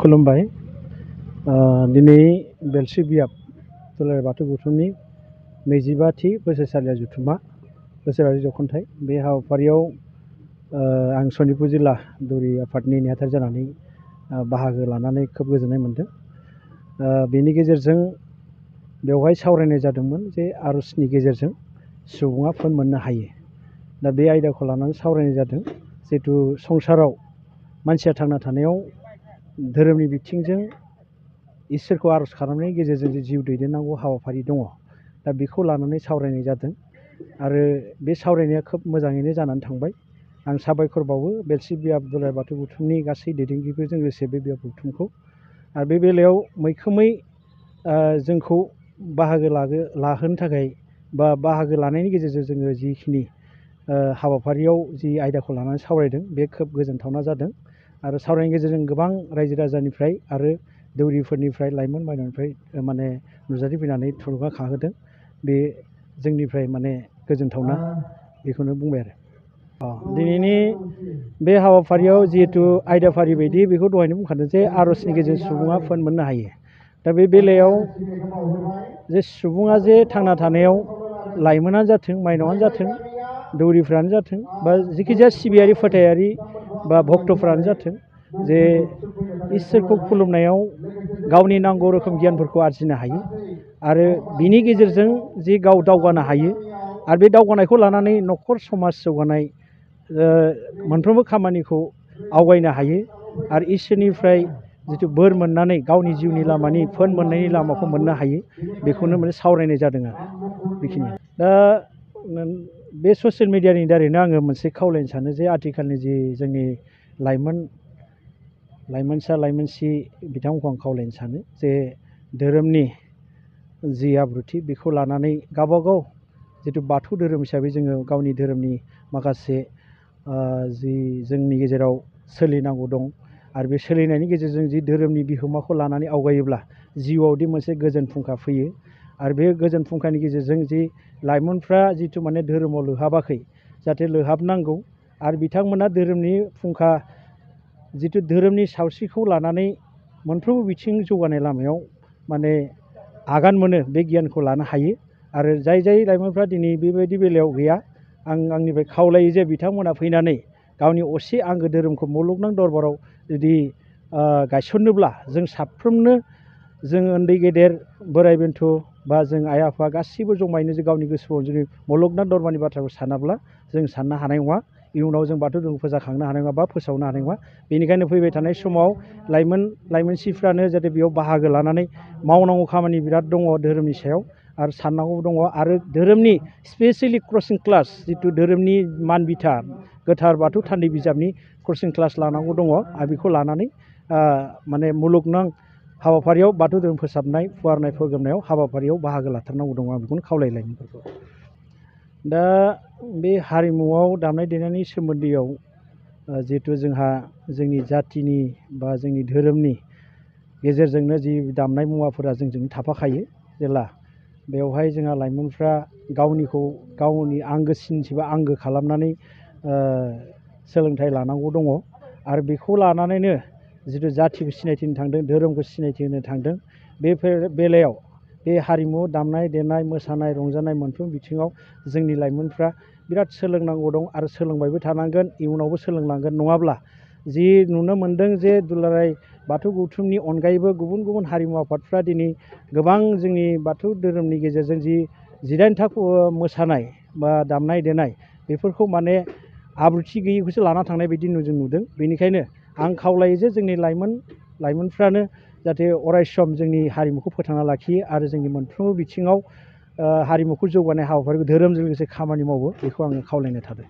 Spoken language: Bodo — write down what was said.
खुलुमबाय। दिनै बेलस्रि बियाब दुलाराय बाथौ गौथुमनि 25थि बोसोरसालिया जथुम्मा बोसोरारि जख'न्थाइ बे हाबाफारियाव आं सनितपुर जिल्ला दौरि आफादनि नेहाथारि जानानै बाहागो लानानै खोब गोजोननाय मोन्दों। बेनि गेजेरजों बेवहाय सावरायनाय जादोंमोन जे आर'जनि गेजेरजों सुबुङा फोन मोननो हायो। दा बे आयदाखौ लानानै सावरायनाय जादों। जिहेतु संसाराव मानसिया थांना थानायाव धोरोमनि बिथिंजों इसोरखौ आर'ज खालामनायनि गेजेरजों जिउ दैदेननांगौ हाबाफारि दङ। दा बेखौ लानानै सावरायनाय जादों आरो बे सावरायनाया खोब मोजाङैनो जानानै थांबाय। आं साबायखर बावो बेलस्रि बियाब दुलाराय बाथौ गौथुमनि गासै दैदेनगिरिफोरजों लोगोसे बे बियाब गौथुमखौ। आरो बे बेलायाव मैखोमै जोंखौ बाहागो लाहोनो थाखाय बा बाहागो लानायनि गेजेरजों जोङो जिखिनि हाबाफारियाव जि आयदाखौ लानानै सावरायदों बे खोब गोजोनथावना जादों। आरो सावरायनायनि गेजेरजों गोबां रायजो राजानिफ्राय आरो दौरिफोरनिफ्राय लाइमोन बायद'निफ्राय माने नुजाथिफैनानै थुलुंगाखांहोदों। बे जोंनिफ्राय माने गोजोनथावना बेखौनो बुंबाय आरो। दिनैनि बे हाबाफारियाव जिहेतु आयदाफारि बायदि बेखौ दहायनो बुंखादों जे आर'जनि गेजेरजों सुबुङा फोन मोननो हायो। दा बे बेलायाव जे सुबुङा जे थांना थानायाव लाइमोनानो जाथों माइनावानो जाथों दौरिफ्रानो जाथों बा जिखिजाया सिबियारि फोथायारि बा भक्तफ्रानो जाथों जे इसोरखौ खुलुमनायाव गावनि नांगौ रोखोम गियानफोरखौ आरजिनो हायो आरो बिनि गेजेरजों जे गाव दावगानो हायो आरो बे दावगानायखौ लानानै न'खर समाज जौगानाय मोनफ्रोमबो खामानिखौ आवगायनो हायो आरो इसोरनिफ्राय जिथु बोर मोननानै गावनि जिउनि लामानि फोन मोननायनि लामाखौ मोननो हायो बेखौनो माने सावरायनाय जादों आरो बेखिनि। दा बे ससियेल मिडियानि दारैनो आङो मोनसे खावलायनो सानो जे आथिखालनि जि जोंनि लाइमोनसा लाइमोनसि बिथांमोनखौ आं खावलायनो सानो जे धोरोमनि जि आब्रुथि बेखौ लानानै गावबागाव जिथु बाथौ धोरोम हिसाबै जोङो गावनि धोरोमनि माखासे जि जोंनि गेजेराव सोलिनांगौ दं आरो बे सोलिनायनि गेजेरजों जि धोरोमनि बिहोमाखौ लानानै आवगायोब्ला जिउआवदि मोनसे गोजोन फुंखा फैयो आरो बे गोजोन फुंखानि गेजेरजों जि लाइमोनफ्रा जिथु माने धोरोमाव लोहाबाखै जाहाथे लोहाबनांगौ आरो बिथांमोना धोरोमनि फुंखा जिथु धोरोमनि सावस्रिखौ लानानै मोनफ्रोमबो बिथिं जौगानाय लामायाव माने आगान मोनो बे गियानखौ लानो हायो। आरो जाय लाइमोनफ्रा दिनै बेबायदि बेलायाव गैया आं आंनिफ्राय खावलायो जे बिथांमोना फैनानै गावनि असे आंगो धोरोमखौ मुलुगनां दरबाराव जुदि गायसननोब्ला जों साफ्रोमनो जों उन्दै गेदेर बोराइ बेन्थ' बा जों आइ आफा गासिबो जमायैनो जों गावनि गोसोआव जुदि मुलुगनां दरबारनि बाथ्राखौ सानाब्ला जों साननो हानाय नङा इयुनाव जों बाथौ धोरोमखौ फोजाखांनो हानाय नङा बा फोसावनो हानाय नङा। बेनिखायनो फैबाय थानाय समाव लाइमोनसिफ्रानो जाहाथे बेयाव बाहागो लानानै मावनांगौ खामानि बिराद दङ धोरोमनि सायाव आरो साननांगौ दङ आरो धोरोमनि स्पेसियेलि क्रसिं क्लास जिथु धोरोमनि मान बिथा गोथार बाथौ थान्दै बिजाबनि क्रसिं क्लास लानांगौ दङ आरो बेखौ लानानै माने मुलुगनां हाबाफारियाव बाथौ धोरोम फोसाबनाय फुवारनाय फोग्रोमनायाव हाबाफारियाव बाहागो लाथारनांगौ दङ आं बेखौनो खावलायो लाइमोनफोरखौ। दा बे हारिमुआव दामनाय देनायनि सोमोन्दैयाव जिहेथु जोंहा जोंनि जाथिनि बा जोंनि धोरोमनि गेजेरजोंनो जि दामनाय मुवाफोरा जोंजों थाफाखायो जेला बेवहाय जोंहा लाइमोनफ्रा गावनिखौ गावनि आंगोसिनथि बा आंगो खालामनानै सोलोंथाइ लानांगौ दङ आरो बेखौ लानानैनो जिथु जाथिखौ सिनायथि होनो थांदों धोरोमखौ सिनायथि होनो थांदों बे बेलायाव बे हारिमु दामनाय देनाय मोसानाय रंजानाय मोनफ्रोम बिथिङाव जोंनि लाइमोनफ्रा बिराद सोलोंनांगौ दं आरो सोलोंबायबो थानांगोन इयुनावबो सोलोंलांगोन। नङाब्ला जि नुनो मोन्दों जे दुलाराय बाथौ गौथुमनि अनगायैबो गुबुन गुबुन हारिमु आफादफ्रा दिनै गोबां जोंनि बाथौ धोरोमनि गेजेरजों जि 18था मोसानाय बा दामनाय देनाय बेफोरखौ माने आब्रुथि गैयैखौसो लाना थांनाय बायदि जों नुदों। बेनिखायनो आं खावलायो जे जोंनि लाइमोनफ्रानो जाहाथे अरायसम जोंनि हारिमुखौ फोथांना लाखियो आरो जोंनि मोनफ्रोमबो बिथिङाव हारिमुखौ जौगानाय हाबाफारिखौ धोरोमजों लोगोसे खामानि मावो बेखौ आङो खावलायनाय थादों।